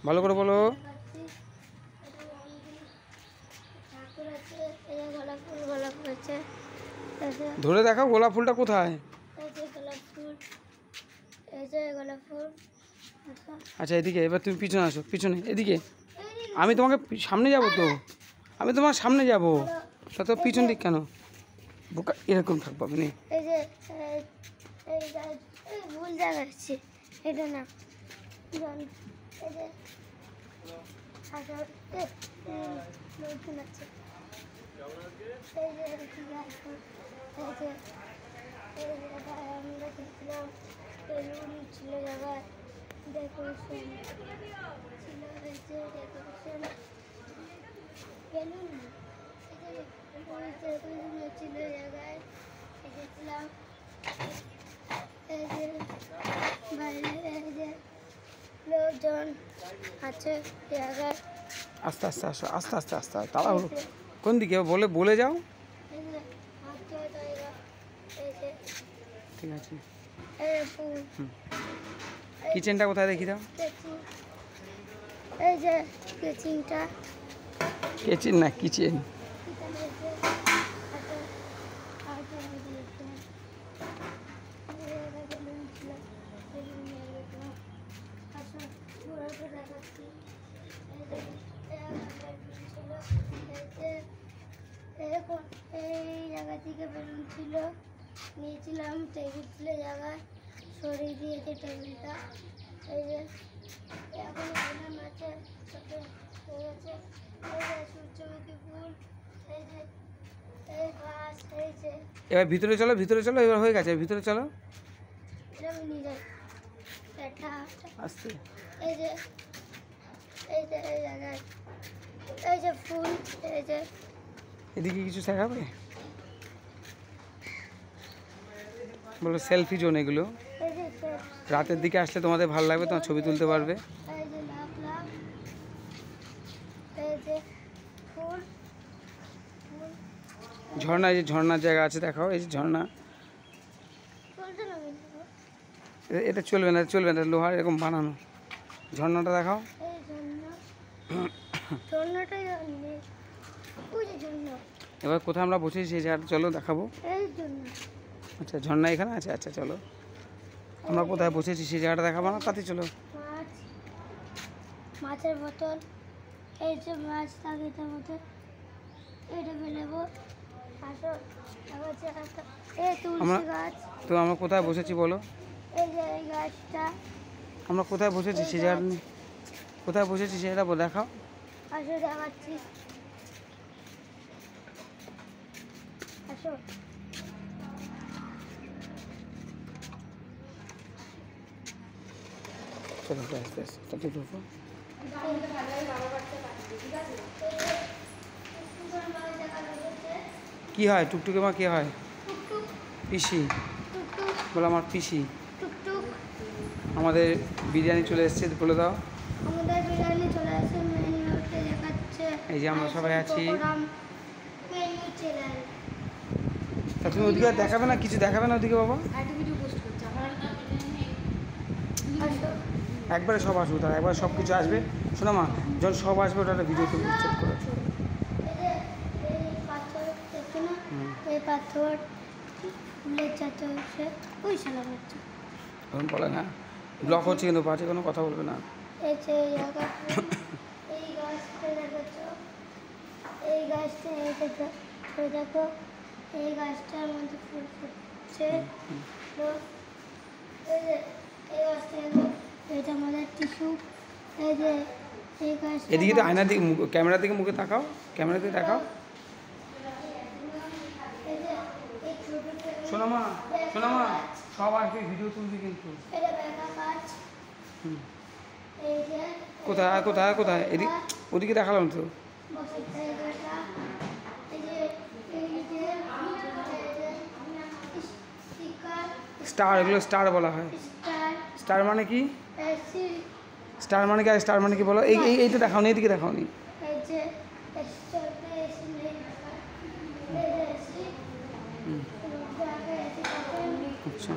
ভালো করে বলো। ধরে দেখাও গোলাপ ফুলটা কোথায়। আচ্ছা এদিকে, এবার তুমি পিছনে আসো, পিছনে এদিকে। আমি তোমাকে সামনে যাব তো, আমি তোমার সামনে যাব, তো পিছন দিক কেন বোকা এরকম থাকবো আপনি। ভুল জায়গাচ্ছি এটা না নতুন আছে আমরা দেখছিলাম বেলুন ছিল জায়গায়, ডেকোরেশন ছিল, ডেকোরেশন বেলুন ছিল জায়গায় দেখেছিলাম। এই যে বাইরে এই যে লোকজন আছে জায়গায়। আস্তে আস্তে আসো, আস্তে আস্তে আস্তে তাড়াহুড়ো কোন দিকে বলে বলে যাও। ঠিক আছে, কিচেনটা কোথায় দেখি দাও। এই যে কিচেনটা, কিচেন না কিচেন। এই জায়গা থেকে বেলুন ছিল, নিয়েছিলাম, টেবিল ছিল জায়গায়, সরিয়ে দিয়েছে টেবিলটা। এই যে এখন বেলুন আছে, ছোট হয়ে গেছে। এই যে সূর্যমুখী ফুল, এই যে এই গাছ, এই যে এবার ভিতরে চলো, ভিতরে চলো, এবার হয়ে গেছে, ভিতরে চলো। এরকম নিয়ে যাই একটা আস্তে। এই যে এই যে এই জায়গায় এই যে ফুল, এই যে এদিকে কিছু দেখাবে বলো। সেলফি জোন এগুলো, এই যে রাতের দিকে আসলে তোমাদের ভালো লাগবে, তোমার ছবি তুলতে পারবে। এই যে লাভ লাভ, এই যে ফুল ফুল, ঝর্ণা, এই যে ঝর্ণার জায়গা আছে দেখাও, এই যে ঝর্ণা। ফুলটা নামিয়ে দেবো। এটা চলবে না, চলবে না, লোহার এরকম বানানো। ঝর্ণাটা দেখাও। এই ঝর্ণাটাই নেই, ওই যে ঝর্ণা। এবার কোথায় আমরা বসেছি সেই জায়গাটা চলো দেখাবো। এই জন্য আচ্ছা ঝর্ণা এখানে আছে, আচ্ছা চলো আমরা কোথায় বসেছি সেই জায়গাটা দেখাবো না, তাতে চলো। মাছ, মাছের বোতল, এই যে মাছ থাকে তার মধ্যে, এইটা ফেলেবো। আসো এই তুলসী গাছ, তো আমরা কোথায় বসেছি বলো। এই যে এই গাছটা, আমরা কোথায় বসেছি সেই জায়গাটা, কোথায় বসেছি সেটা দেখাও। আসো দেখাচ্ছি, আসো। চলো আস্তে আস্তে তাতে ঢুকো। কি হয় টুকটুকে মা, কি হয়? পিসি বলো, আমার পিসি। আমাদের বিরিয়ানি চলে এসেছে, বলে দাও। আমাদের বিরিয়ানি চলে আসে, মেনুতে দেখাচ্ছে। এই যে আমরা সবাই আছি। Menu channel. তা তুমি ওদিকে দেখাবে না, কিছু দেখাবে না ওদিকে বাবা? একবারে সব আসবে, তারা একবার সব কিছু আসবে। শোনো মা, যখন সব আসবে ওটা একটা ভিডিও তুমি চেক করো। এই পাথর ফুলের চাতে হচ্ছে, ওই সালাম হচ্ছে। এখন বলে না, ব্লক হচ্ছে কিন্তু পাচ্ছে, কোনো কথা বলবে না। এই যে এই গাছটা দেখাচ্ছ, এই গাছটা এই দেখো, এই গাছটার মধ্যে ফুল ফুটছে। এই যে এই গাছটা দেখো, এটা আমাদের টিস্যু। এই যে এই গাছটা, এদিকে তো আয়নার দিকে, ক্যামেরার দিকে মুখে তাকাও, ক্যামেরা দিকে দেখাও। শোনো মা, শোনো মা, সব আসবে, ভিডিও তুলবি কিন্তু। কোথায় কোথায় কোথায়? এদিকে ওদিকে দেখালাম তো। স্টার, এগুলো স্টার বলা হয়। স্টার মানে কি? স্টার মানে কি? আর স্টার মানে কি বলো? এইটা দেখাও নি, এদিকে দেখাও নি। আচ্ছা।